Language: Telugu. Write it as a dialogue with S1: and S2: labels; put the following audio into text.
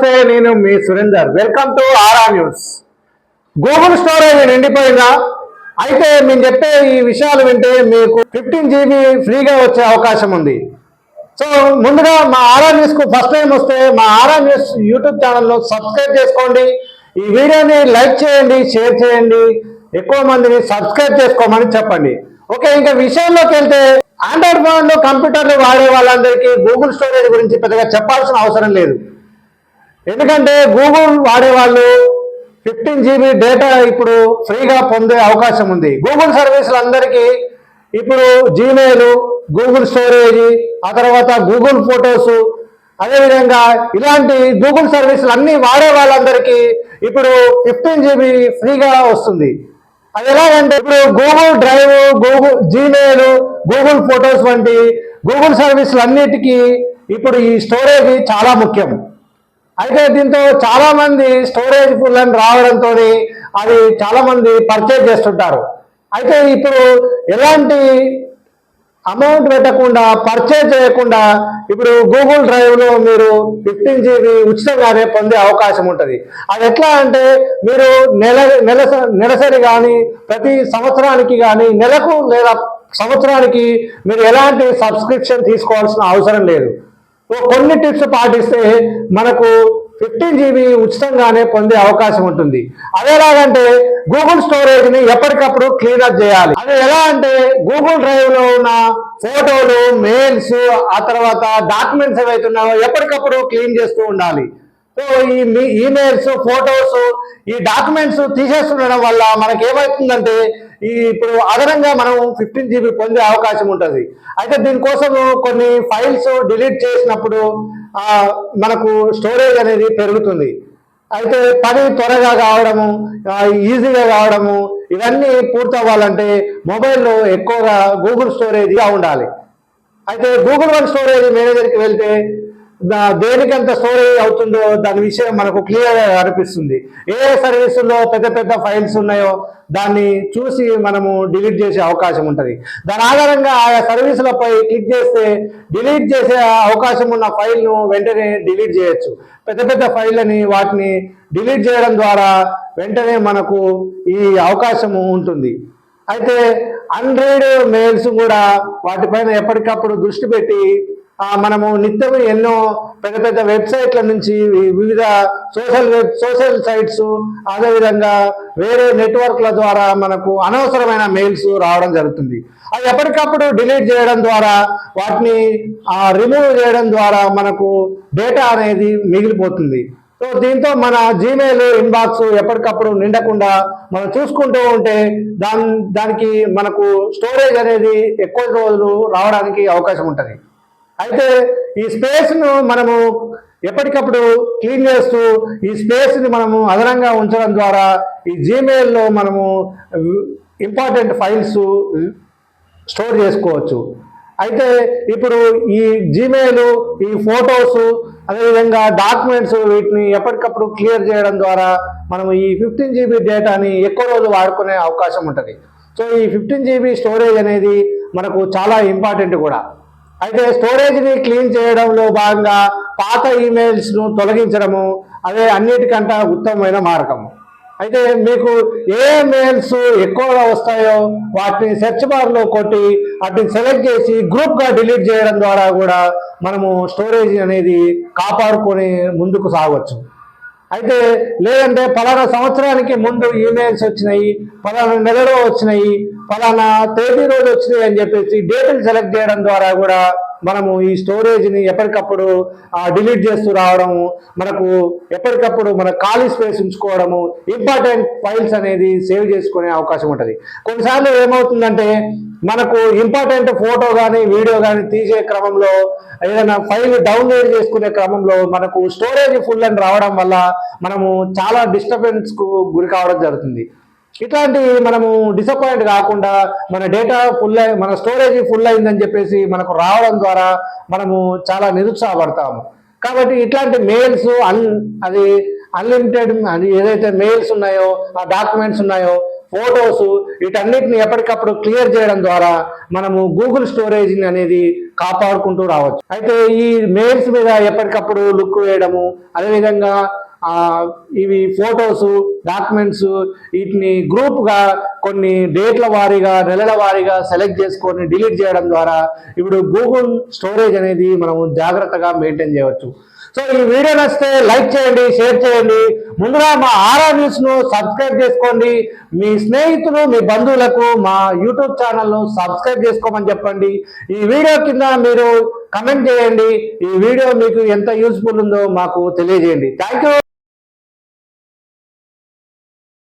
S1: నమస్తే, నేను మీ Surender. Welcome to RR news. Google storage నిండిపోయిందా? అయితే మేము చెప్పే ఈ విషయాలు వింటే మీకు 15 GB ఫ్రీగా వచ్చే అవకాశం ఉంది. సో ముందుగా మా ఆర్ఆర్ న్యూస్ కు ఫస్ట్ టైం వస్తే మా ఆర్ఆర్ న్యూస్ యూట్యూబ్ ఛానల్ను సబ్స్క్రైబ్ చేసుకోండి. ఈ వీడియోని లైక్ చేయండి, షేర్ చేయండి, ఎక్కువ మందిని సబ్స్క్రైబ్ చేసుకోమని చెప్పండి. ఓకే, ఇంకా విషయంలోకి వెళ్తే ఆండ్రాయిడ్ ఫోన్లో కంప్యూటర్లు వాడే వాళ్ళందరికీ గూగుల్ స్టోరేజ్ గురించి పెద్దగా చెప్పాల్సిన అవసరం లేదు. ఎందుకంటే గూగుల్ వాడే వాళ్ళు 15 GB డేటా ఇప్పుడు ఫ్రీగా పొందే అవకాశం ఉంది. గూగుల్ సర్వీసులు అందరికీ ఇప్పుడు జీమెయిల్, గూగుల్ స్టోరేజ్, ఆ తర్వాత గూగుల్ ఫొటోస్, అదేవిధంగా ఇలాంటి గూగుల్ సర్వీసులు అన్నీ వాడే వాళ్ళందరికీ ఇప్పుడు 15 GB ఫ్రీగా వస్తుంది. అది ఎలాగంటే ఇప్పుడు Google drive, Google Gmail, Google photos వంటి గూగుల్ సర్వీసులు అన్నిటికీ ఇప్పుడు ఈ స్టోరేజ్ చాలా ముఖ్యం. అయితే దీంతో చాలా మంది స్టోరేజ్ ఫుల్ అని రావడంతో అది చాలా మంది పర్చేజ్ చేస్తుంటారు. అయితే ఇప్పుడు ఎలాంటి అమౌంట్ పెట్టకుండా, పర్చేజ్ చేయకుండా ఇప్పుడు గూగుల్ డ్రైవ్లో మీరు 15 GB ఉచితంగానే పొందే అవకాశం ఉంటుంది. అది ఎట్లా అంటే మీరు నెలసరి కానీ, ప్రతి సంవత్సరానికి కానీ, నెలకు లేదా సంవత్సరానికి మీరు ఎలాంటి సబ్స్క్రిప్షన్ తీసుకోవాల్సిన అవసరం లేదు. కొన్ని టిప్స్ పాటిస్తే మనకు 15 GB ఉచితంగానే పొందే అవకాశం ఉంటుంది. అదేలాగంటే గూగుల్ స్టోరేజ్ ని ఎప్పటికప్పుడు క్లీనప్ చేయాలి. అది ఎలా అంటే గూగుల్ డ్రైవ్ లో ఉన్న ఫోటోలు, మెయిల్స్, ఆ తర్వాత డాక్యుమెంట్స్ ఏవైతే ఉన్నాయో ఎప్పటికప్పుడు క్లీన్ చేస్తూ ఉండాలి. సో ఈ ఈమెయిల్స్, ఫోటోస్, ఈ డాక్యుమెంట్స్ తీసేస్తుండడం వల్ల మనకి ఏమవుతుందంటే ఇప్పుడు అదనంగా మనం 15 GB పొందే అవకాశం ఉంటుంది. అయితే దీనికోసం కొన్ని ఫైల్స్ డిలీట్ చేసినప్పుడు మనకు స్టోరేజ్ అనేది పెరుగుతుంది. అయితే పని త్వరగా కావడము, ఈజీగా కావడము, ఇవన్నీ పూర్తవ్వాలంటే మొబైల్లో ఎక్కువగా గూగుల్ స్టోరేజ్గా ఉండాలి. అయితే గూగుల్ వన్ స్టోరేజ్ మేనేజర్కి వెళ్తే దేనికంత స్టోరేజ్ అవుతుందో దాని విషయం మనకు క్లియర్గా కనిపిస్తుంది. ఏ సర్వీసుల్లో పెద్ద పెద్ద ఫైల్స్ ఉన్నాయో దాన్ని చూసి మనము డిలీట్ చేసే అవకాశం ఉంటుంది. దాని ఆధారంగా ఆయా సర్వీసులపై క్లిక్ చేస్తే డిలీట్ చేసే అవకాశం ఉన్న ఫైల్ను వెంటనే డిలీట్ చేయొచ్చు. పెద్ద పెద్ద ఫైళ్ళని వాటిని డిలీట్ చేయడం ద్వారా వెంటనే మనకు ఈ అవకాశము ఉంటుంది. అయితే అన్రీడ్ మెయిల్స్ కూడా వాటిపైన ఎప్పటికప్పుడు దృష్టి పెట్టి మనము నిత్యం ఎన్నో పెద్ద పెద్ద వెబ్సైట్ల నుంచి, వివిధ సోషల్ సైట్స్, అదేవిధంగా వేరే నెట్వర్క్ల ద్వారా మనకు అనవసరమైన మెయిల్స్ రావడం జరుగుతుంది. అది ఎప్పటికప్పుడు డిలీట్ చేయడం ద్వారా, వాటిని రిమూవ్ చేయడం ద్వారా మనకు డేటా అనేది మిగిలిపోతుంది. సో దీంతో మన జీమెయిల్ ఇన్బాక్స్ ఎప్పటికప్పుడు నిండకుండా మనం చూసుకుంటూ ఉంటే దానికి మనకు స్టోరేజ్ అనేది ఎక్కువ రోజులు రావడానికి అవకాశం ఉంటుంది. అయితే ఈ స్పేస్ను మనము ఎప్పటికప్పుడు క్లీన్ చేస్తూ ఈ స్పేస్ని మనము అదనంగా ఉంచడం ద్వారా ఈ జీమెయిల్లో మనము ఇంపార్టెంట్ ఫైల్స్ స్టోర్ చేసుకోవచ్చు. అయితే ఇప్పుడు ఈ జీమెయిల్, ఈ ఫొటోస్, అదేవిధంగా డాక్యుమెంట్స్, వీటిని ఎప్పటికప్పుడు క్లియర్ చేయడం ద్వారా మనం ఈ 15 GB డేటాని ఎక్కువ రోజు వాడుకునే అవకాశం ఉంటుంది. సో ఈ 15 GB స్టోరేజ్ అనేది మనకు చాలా ఇంపార్టెంట్ కూడా. అయితే స్టోరేజ్ని క్లీన్ చేయడంలో భాగంగా పాత ఈమెయిల్స్ను తొలగించడము అదే అన్నిటికంటే ఉత్తమమైన మార్గం. అయితే మీకు ఏ మెయిల్స్ ఎక్కువగా వస్తాయో వాటిని సెర్చ్ బార్లో కొట్టి వాటిని సెలెక్ట్ చేసి గ్రూప్గా డిలీట్ చేయడం ద్వారా కూడా మనము స్టోరేజ్ అనేది కాపాడుకొని ముందుకు సాగవచ్చు. అయితే లేదంటే పలానా సంవత్సరానికి ముందు ఈమెయిల్స్ వచ్చినాయి, పలానా నెలలో వచ్చినాయి, పలానా తేదీ రోజు వచ్చినాయి అని చెప్పేసి డేట్ని సెలెక్ట్ చేయడం ద్వారా కూడా మనము ఈ స్టోరేజ్ని ఎప్పటికప్పుడు డిలీట్ చేస్తూ రావడము, మనకు ఎప్పటికప్పుడు మన ఖాళీ స్పేస్ ఉంచుకోవడము, ఇంపార్టెంట్ ఫైల్స్ అనేది సేవ్ చేసుకునే అవకాశం ఉంటుంది. కొన్నిసార్లు ఏమవుతుందంటే మనకు ఇంపార్టెంట్ ఫోటో కానీ, వీడియో కానీ తీసే క్రమంలో, ఏదైనా ఫైల్ డౌన్లోడ్ చేసుకునే క్రమంలో మనకు స్టోరేజ్ ఫుల్ అని రావడం వల్ల మనము చాలా డిస్టర్బెన్స్కు గురి కావడం జరుగుతుంది. ఇట్లాంటివి మనము డిసప్పాయింట్ కాకుండా మన డేటా మన స్టోరేజ్ ఫుల్ అయిందని చెప్పేసి మనకు రావడం ద్వారా మనము చాలా నిరుత్సాహపడతాము. కాబట్టి ఇట్లాంటి మెయిల్స్ అది అన్లిమిటెడ్, అది ఏదైతే మెయిల్స్ ఉన్నాయో, ఆ డాక్యుమెంట్స్ ఉన్నాయో, ఫొటోస్ వీటన్నిటిని ఎప్పటికప్పుడు క్లియర్ చేయడం ద్వారా మనము గూగుల్ స్టోరేజ్ అనేది కాపాడుకుంటూ రావచ్చు. అయితే ఈ మెయిల్స్ మీద ఎప్పటికప్పుడు లుక్ వేయడము, అదేవిధంగా ఇవి ఫొటోస్ డాక్యుమెంట్స్ వీటిని గ్రూప్గా కొన్ని డేట్ల వారీగా నెలల వారీగా సెలెక్ట్ చేసుకొని డిలీట్ చేయడం ద్వారా ఇప్పుడు గూగుల్ స్టోరేజ్ అనేది మనము జాగ్రత్తగా మెయింటైన్ చేయవచ్చు. సో ఈ వీడియో నచ్చితే లైక్ చేయండి, షేర్ చేయండి. ముందుగా మా ఆర్ఆర్ న్యూస్ను సబ్స్క్రైబ్ చేసుకోండి. మీ స్నేహితులు మీ బంధువులకు మా యూట్యూబ్ ఛానల్ను సబ్స్క్రైబ్ చేసుకోమని చెప్పండి. ఈ వీడియో కింద మీరు కమెంట్ చేయండి. ఈ వీడియో మీకు ఎంత యూస్ఫుల్ ఉందో మాకు తెలియజేయండి. Thank you.